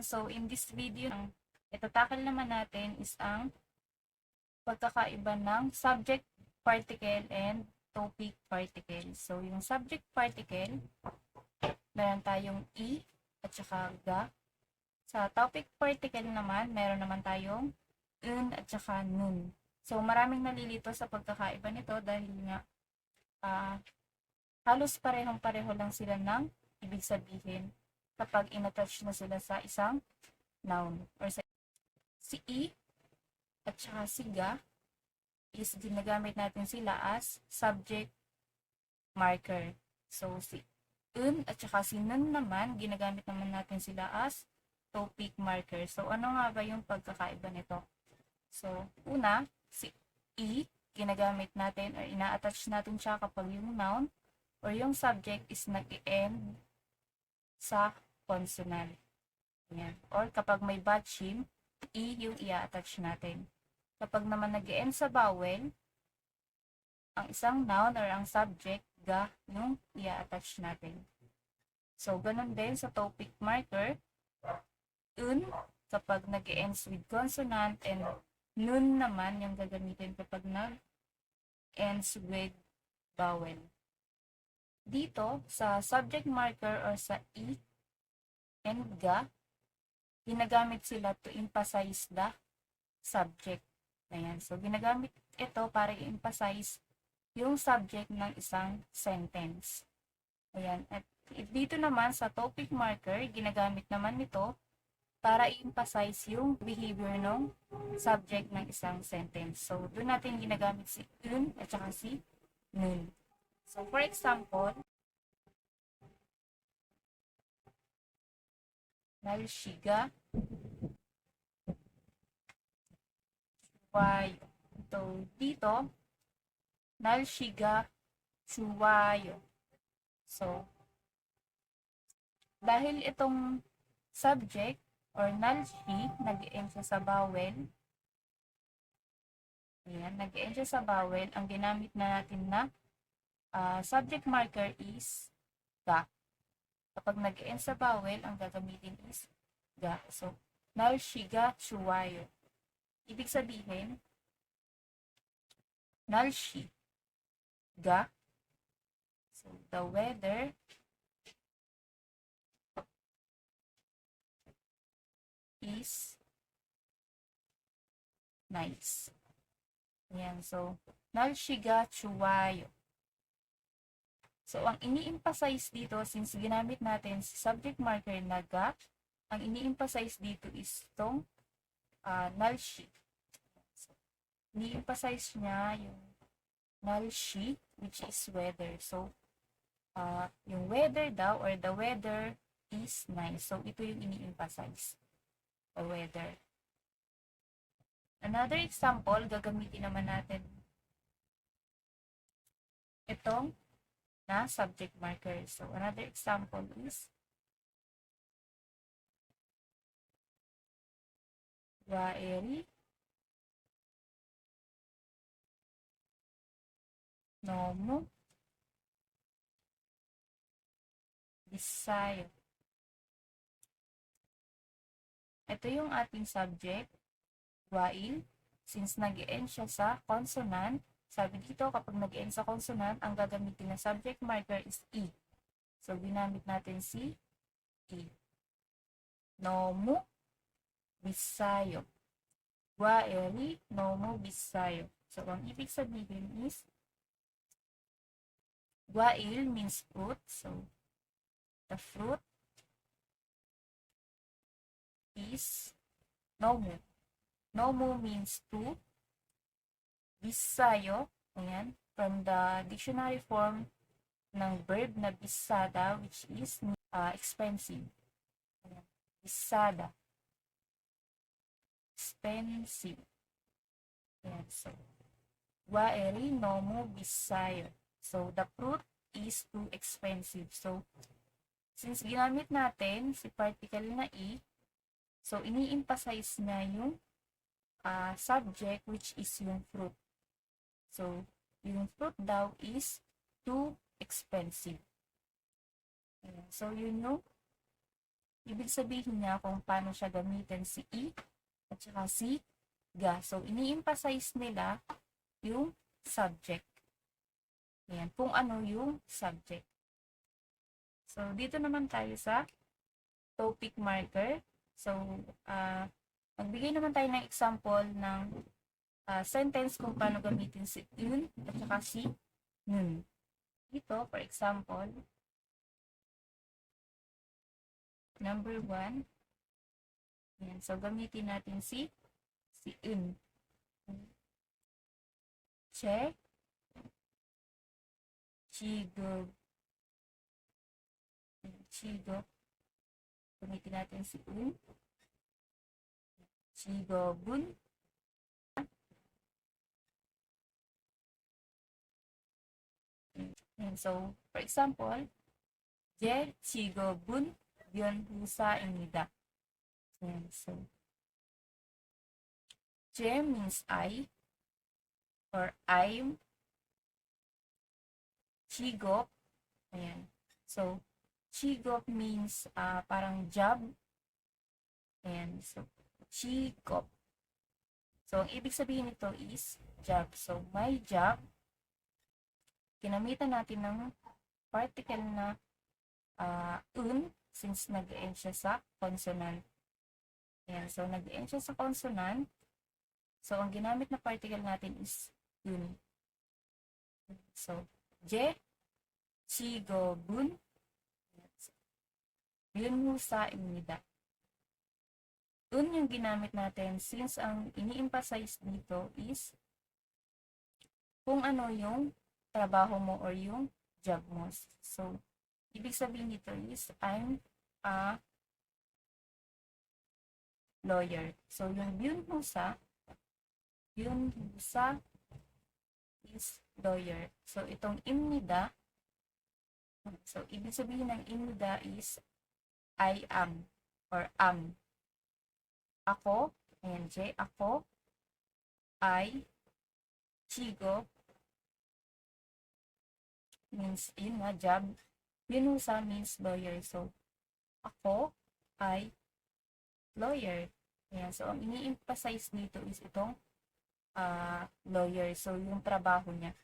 So, in this video, ang itatakal naman natin is ang pagkakaiba ng subject particle and topic particle. So, yung subject particle, meron tayong i at saka ga. Sa topic particle naman, meron naman tayong un at saka nun. So, maraming nalilito sa pagkakaiba nito dahil nga halos parehong-pareho lang sila ng ibig sabihin kapag inattach na sila sa isang noun. Or si i at saka si ga is ginagamit natin sila as subject marker. So, si un at saka si nun naman, ginagamit naman natin sila as topic marker. So, ano nga ba yung pagkakaiba nito? So, una, si i, ginagamit natin or ina-attach natin siya kapag yung noun or yung subject is nag-end sa consonant. Yan. Or kapag may batching, i yung i-attach natin. Kapag naman nag-end sa vowel, ang isang noun or ang subject, ga yung i-attach natin. So, ganun din sa topic marker, un, kapag nag-ends with consonant, and nun naman yung gagamitin kapag nag-ends with vowel. Dito, sa subject marker or sa i and ga, ginagamit sila to emphasize the subject. Ayan. So, ginagamit ito para i-emphasize yung subject ng isang sentence. Ayan. At dito naman sa topic marker, ginagamit naman nito para i-emphasize yung behavior ng subject ng isang sentence. So, doon natin ginagamit si un at saka si nun. So, for example, nalshiga chuwayo. So, dito, nalshiga chuwayo. So, dahil itong subject or nalshi, nag-end siya sa vowel. Ayan, nag-end siya sa vowel. Ang ginamit na natin na subject marker is ga. Kapag nag-end sa vowel, ang gagamitin is ga. So, nalshiga chuwayo. Ibig sabihin, nalshi, ga. So, the weather is nice. Ayan, so, nalshiga chuwayo. So, ang ini-emphasize dito, since ginamit natin si subject marker na ga, ang ini-emphasize dito is itong nalshi. So, ini-emphasize niya yung nalshi, which is weather. So, yung weather daw, or the weather is nice. So, ito yung ini-emphasize. The weather. Another example, gagamitin naman natin itong na subject marker. So, another example is waeri nomu bisayo. Ito yung ating subject, while, since nag-end siya sa consonant, sabi dito, kapag nag-end sa consonant, ang gagamitin na subject marker is i. So, ginamit natin si i. Nomu bisayo. Waeri nomu bisayo. So, ang ibig sabihin is, wail means fruit. So, the fruit is nomu. Nomu means to. Bisayo, ayan, from the dictionary form ng verb na bisada, which is expensive. Ayan, bisada. Expensive. Ayan, so, waeri nomu bisayo. So, the fruit is too expensive. So, since ginamit natin si particle na i, so, ini-emphasize na yung subject, which is yung fruit. So, yung fruit daw is too expensive. So, you know ibig sabihin niya kung paano siya gamitin si i at saka si ga. So, ini-emphasize nila yung subject. Ayan, kung ano yung subject. So, dito naman tayo sa topic marker. So, magbigay naman tayo ng example ng sentence kung paano gamitin si yun at saka si nun. Dito, for example, number 1. Ayan, so, gamitin natin si yun. Che, chigo, chigo. Gamitin natin si un. Chigo, bun. And so, for example, je, chigo, bun, yun, husa, imida. And so, je means I, or I'm. Chigop, ayan. So, chigop means parang job. Ayan, so, chigop. So, ang ibig sabihin nito is job. So, my job, kinamitan natin ng particle na un, since nag-end siya sa consonant. Ayan, so, nag-end siya sa consonant. So, ang ginamit na particle natin is yun. So, je, chigo, bun, yun husa, imida. Un yung ginamit natin since ang ini-emphasize dito is kung ano yung trabaho mo or yung job mo. So, ibig sabihin dito is I'm a lawyer. So, yung yun husa is lawyer. So, itong imnida, so, ibig sabihin ng imnida is I am or am. Ako, ayan, J, ako, I, chigo, means, yun nga, job. Yunusa means lawyer. So, ako, I, lawyer. Ayan, so, ang ini-emphasize dito is itong lawyer. So, yung trabaho niya.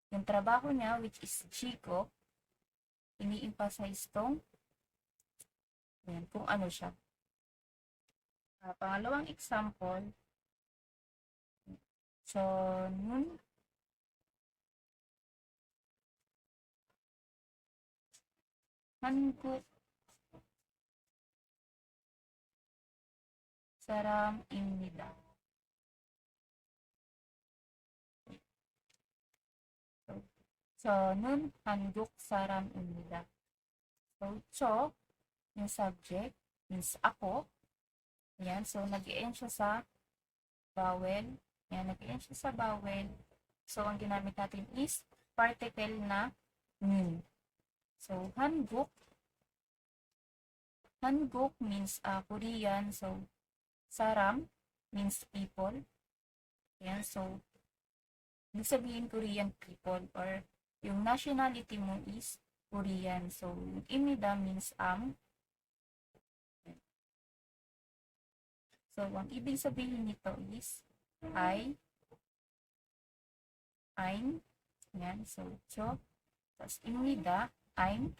Yung trabaho niya, which is chico, ini-emphasize tong ayan, kung ano siya. Pangalawang example, so, nun, hangguk, saram, imnida. So, nun, hangguk, saram, imnida. So, cho, yung subject, means ako. Ayan, so, nag-i-end siya sa vowel. Ayan, nag-i-end siya sa vowel. So, ang ginamit natin is particle na nin. So, hangguk. Hangguk means Korean. So, saram means people. Ayan, so, ibig sabihin Korean people or yung nationality mo is Korean. So, imida means So, ang ibig sabihin nito is I'm, yan, so, cho, tapos imida, I'm,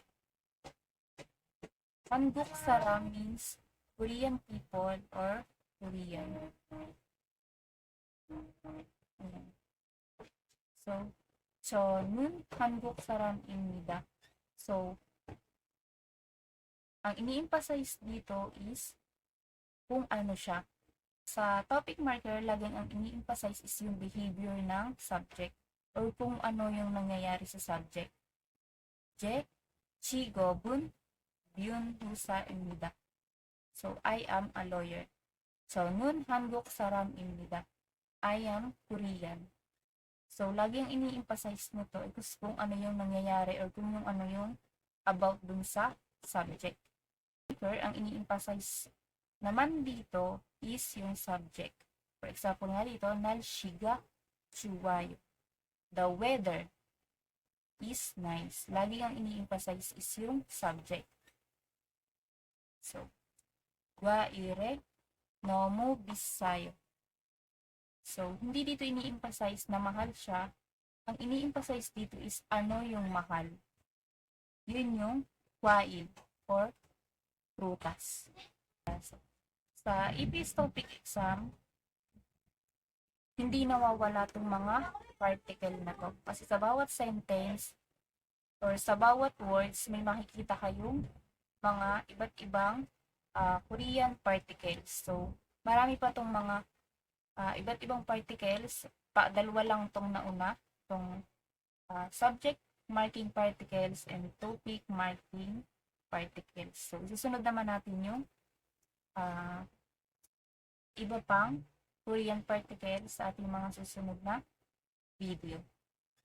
hangguk saram means Korean people or Korean. Ayan. So, nun, hangguk saram imida. So, ang ini-emphasize dito is kung ano siya. Sa topic marker, laging ang ini-emphasize is yung behavior ng subject or kung ano yung nangyayari sa subject. Je, chigo, bun, byun, husa, imida. So, I am a lawyer. So, nun, hangguk saram imida. I am Korean. So, laging ini-emphasize nito is kung ano yung nangyayari or kung yung ano yung about dun sa subject. Ang ini-emphasize naman dito is yung subject. For example nga dito, nalshiga chuwayo. The weather is nice. Lagi ang ini-emphasize is yung subject. So, Gwa ire nomu bisayo. So, hindi dito ini-emphasize na mahal siya. Ang ini-emphasize dito is ano yung mahal. Yun yung kwail or prutas. Sa EPS topic exam, hindi nawawala itong mga particle na to. Kasi sa bawat sentence or sa bawat words, may makikita kayong mga iba't ibang Korean particles. So, marami pa itong mga iba't ibang particles. Dalawa lang itong nauna. Itong subject marking particles and topic marking particles. So, susunod naman natin yung iba pang Korean particles sa ating mga susunod na video.